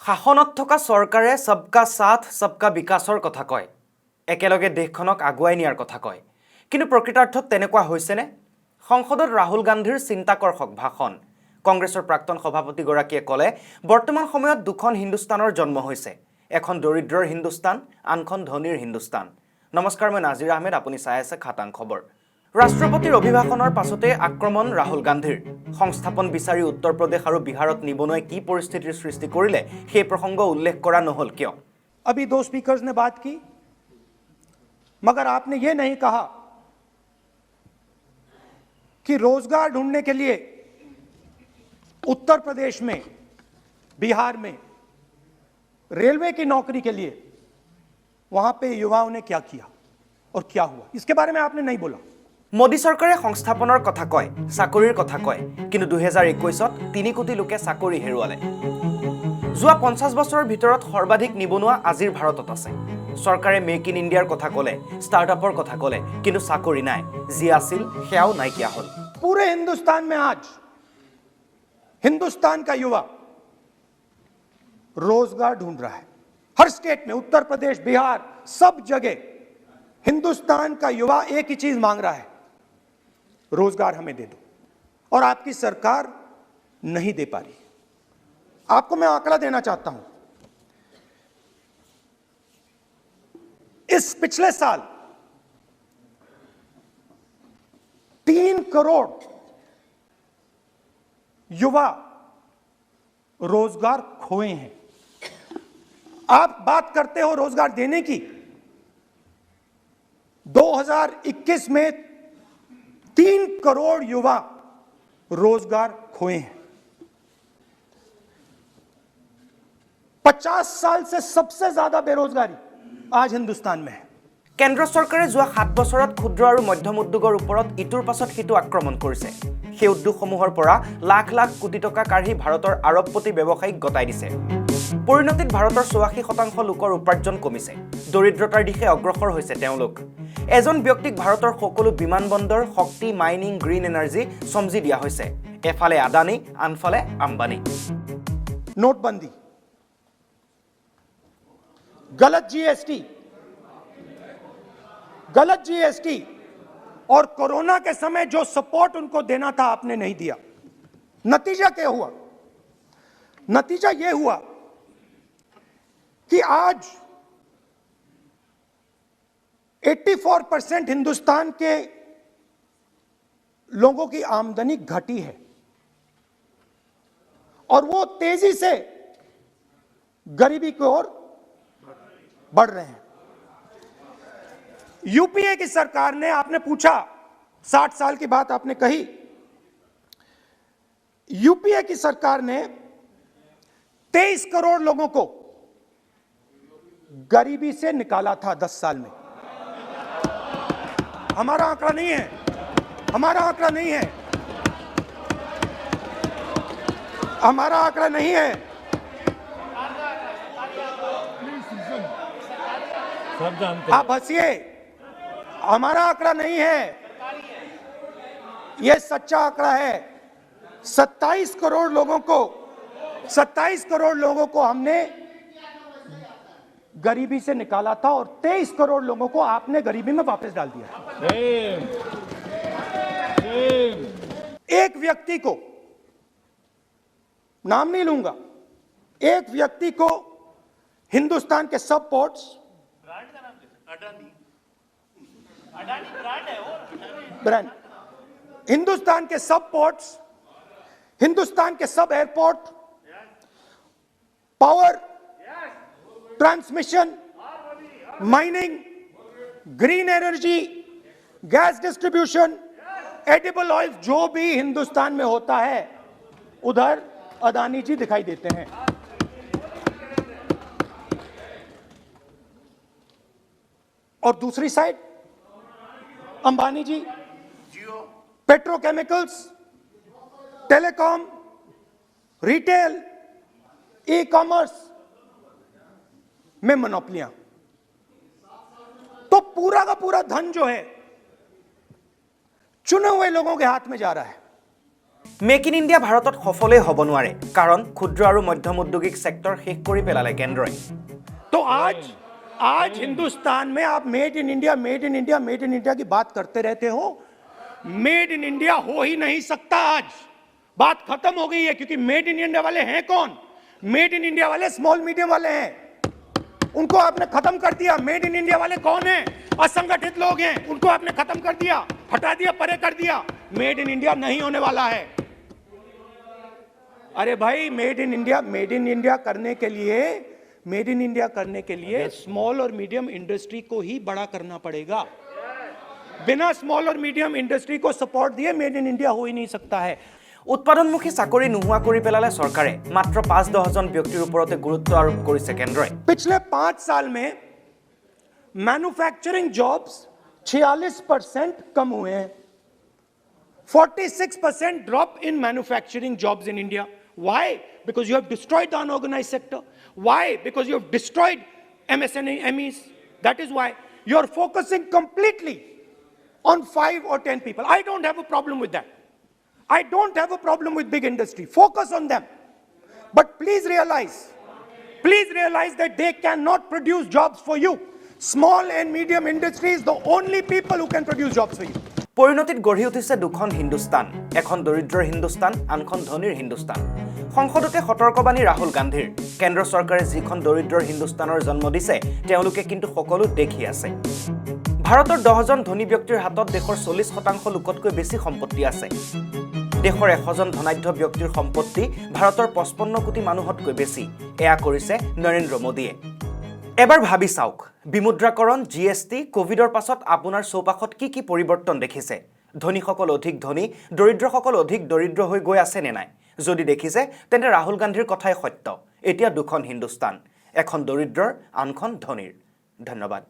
শাসনত থকা চৰকাৰে সবকা সাথ সবকা বিকাশৰ কথা কয় একেলগে দেশখনক আগুৱাই নিয়াৰ কথা কয় কিন্তু প্ৰকৃতাৰ্থত তেনেকুৱা হৈছেনে সংসদত ৰাহুল গান্ধীৰ চিন্তাকৰ্ষক ভাষণ কংগ্ৰেছৰ প্ৰাক্তন সভাপতি গৰাকীয়ে ক'লে বৰ্তমান সময়ত দুখন হিন্দুস্তানৰ জন্ম হৈছে এখন দৰিদ্ৰৰ হিন্দুস্তান আনখন ধনীৰ হিন্দুস্তান নমস্কাৰ মই নাজিৰ আহমেদ আপুনি চাই আছে খাটাং খবৰ ৰাষ্ট্ৰপতিৰ অভিভাষণৰ পাছতে আক্ৰমণ ৰাহুল গান্ধীৰ সংস্থাপন বিচাৰি উত্তৰ প্ৰদেশ আৰু বিহাৰত নিবনুৱাই কি পৰিস্থিতিৰ সৃষ্টি কৰিলে সেই প্ৰসংগ উল্লেখ কৰা নহল কিয় अभी दो स्पीकर्स ने बात की मगर आपने ये नहीं कहा कि रोजगार ढूंढने के लिए उत्तर प्रदेश में बिहार में रेलवे की नौकरी के लिए वहां पे युवाओं ने क्या किया और क्या हुआ इसके बारे में आपने नहीं बोला মোদী চৰকাৰে সংস্থাপনৰ কথা কয় চাকৰিৰ কথা কয় কিন্তু 2021ত 3 কোটি লোকে চাকৰি হেৰুৱালে যোৱা 50 বছৰৰ ভিতৰত সৰ্বাধিক নিবনুৱা আজিৰ ভাৰতত আছে চৰকাৰে মেক ইন ইণ্ডিয়াৰ কথা ক'লে ষ্টাৰ্টআপৰ কথা ক'লে কিন্তু চাকৰি নাই যি আছিল সেয়াও নাইকিয়া হ'ল पूरे हिंदुस्तान में आज हिंदुस्तान का युवा रोजगार ढूंढ रहा है हर स्टेट में उत्तर प्रदेश बिहार सब जगह हिंदुस्तान का युवा एक ही चीज मांग रहा है रोजगार हमें दे दो और आपकी सरकार नहीं दे पा रही आपको मैं आंकड़ा देना चाहता हूं इस पिछले साल 3 करोड़ युवा रोजगार खोए हैं आप बात करते हो रोजगार देने की 2021 में 3 करोड़ युवा रोजगार खोए हैं 50 साल से सबसे ज्यादा बेरोजगारी आज हिंदुस्तान में है কেন্দ্ৰ চৰকাৰে যোৱা 7 বছৰত ক্ষুদ্ৰ আৰু মধ্যম উদ্যোগৰ ওপৰত ইটোৰ পাছত সিটো আক্ৰমণ কৰিছে সেই উদ্যোগসমূহৰ পৰা লাখ লাখ কোটি টকা কাঢ়ি ভাৰতৰ আৰবপতি ব্যৱসায়িক গতাই দিছে পৰিণতিত ভাৰতৰ 84% লোকৰ উপাৰ্জন কমিছে দৰিদ্ৰতাৰ দিশে অগ্ৰসৰ হৈছে তেওঁলোক এজন ব্যক্তিক ভাৰতৰ সকলো বিমানবন্দৰ শক্তি মাইনিং গ্ৰীণ এনাৰ্জি সমজি দিয়া হৈছে এফালে আদানী আনফালে আম্বানী नोटबंदी गलत जीएसटी और कोरोना के समय जो सपोर्ट उनको देना था आपने नहीं दिया नतीजा क्या हुआ नतीजा यह हुआ कि आज 84% हिंदुस्तान के लोगों की आमदनी घटी है और वो तेजी से गरीबी की ओर बढ़ रहे हैं यूपीए की सरकार ने आपने पूछा 60 साल की बात आपने कही यूपीए की सरकार ने 23 करोड़ लोगों को गरीबी से निकाला था 10 साल में हमारा आंकड़ा नहीं है हमारा आंकड़ा नहीं है हमारा आंकड़ा नहीं है आप हंसिए हमारा आंकड़ा नहीं है यह सच्चा आंकड़ा है 27 करोड़ लोगों को हमने गरीबी से निकाला था और 23 करोड़ लोगों को आपने गरीबी में वापस डाल दिया एक व्यक्ति को नाम नहीं लूंगा एक व्यक्ति को हिंदुस्तान के सब पोर्ट्स ब्रांड हिंदुस्तान के सब पोर्ट्स हिंदुस्तान के सब airport power transmission mining green energy gas distribution edible oil जो भी हिंदुस्तान में होता है उधर अदानी जी दिखाई देते हैं और दूसरी side Ambani ji petrochemicals telecom retail e commerce में मोनोपोलियां तो पूरा का पूरा धन जो है चुने हुए लोगों के हाथ में जा रहा है মেক ইন ইণ্ডিয়া ভাৰতত সফলেই হ'ব নোৱাৰে কাৰণ ক্ষুদ্ৰ আৰু মধ্যম উদ্যোগিক সেক্টৰ শেষ কৰি পেলালে কেন্দ্ৰই तो आज हिंदुस्तान में आप मेड इन इंडिया की बात करते रहते हो। मेड इन इंडिया हो ही नहीं सकता। आज बात खत्म हो गई है, क्योंकि मेड इन इंडिया वाले हैं कौन? मेड इन इंडिया वाले स्मॉल मीडियम वाले हैं, उनको आपने खत्म कर दिया। मेड इन इंडिया वाले कौन हैं? असंगठित लोग हैं, उनको आपने खत्म कर दिया, हटा दिया, परे कर दिया। मेड इन इंडिया नहीं होने वाला है। अरे भाई, मेड इन इंडिया करने के लिए स्मॉल और मीडियम इंडस्ट्री को ही बड़ा करना पड़ेगा। बिना स्मॉल और मीडियम इंडस्ट्री को सपोर्ट दिए मेड इन इंडिया हो ही नहीं सकता है। উৎপাদনমুখী চাকৰি নোহোৱা কৰি পেলালে চৰকাৰে মাত্ৰ ৫-১০ জন ব্যক্তিৰ ওপৰতে গুৰুত্ব আৰোপ কৰিছে কেন্দ্ৰই पिछले 5 साल में मैन्युफैक्चरिंग जॉब्स 46% कम हुए हैं। 46% drop in manufacturing jobs in India. Why? Because you have destroyed the unorganized sector. Why? Because you have destroyed MSMEs. That is why you are focusing completely on 5 or 10 people. I don't have a problem with that. I don't have a problem with big industry. Focus on them. But please realize that they cannot produce jobs for you. Small and medium industry is the only people who can produce jobs for you. পৰিণতিত গঢ়ি উঠিছে দুখন হিন্দুস্তান এখন দৰিদ্ৰৰ হিন্দুস্তান আনখন ধনীৰ হিন্দুস্তান সংসদতে সতৰ্কবাণী ৰাহুল গান্ধীৰ কেন্দ্ৰ চৰকাৰে যিখন দৰিদ্ৰৰ হিন্দুস্তানৰ জন্ম দিছে তেওঁলোকে কিন্তু সকলো দেখি আছে ভাৰতৰ 10 জন ধনী ব্যক্তিৰ হাতত দেশৰ 40% লোকতকৈ বেছি সম্পত্তি আছে দেশৰ 100 জন ধনাঢ্য ব্যক্তিৰ সম্পত্তি ভাৰতৰ 55 কোটি মানুহতকৈ বেছি এয়া কৰিছে নৰেন্দ্ৰ মোদীয়ে এবাৰ ভাবি চাওক বিমুদ্ৰাকৰণ জিএসটি কোভিডৰ পাছত আপোনাৰ চৌপাশত কি পৰিৱৰ্তন দেখিছে ধনীসকল অধিক ধনী দৰিদ্ৰসকল অধিক দৰিদ্ৰ হৈ গৈ আছে নে নাই যদি দেখিছে তেন্তে ৰাহুল গান্ধীৰ কথাই সত্য এতিয়া দুখন হিন্দুস্তান এখন দৰিদ্ৰৰ আনখন ধনীৰ ধন্যবাদ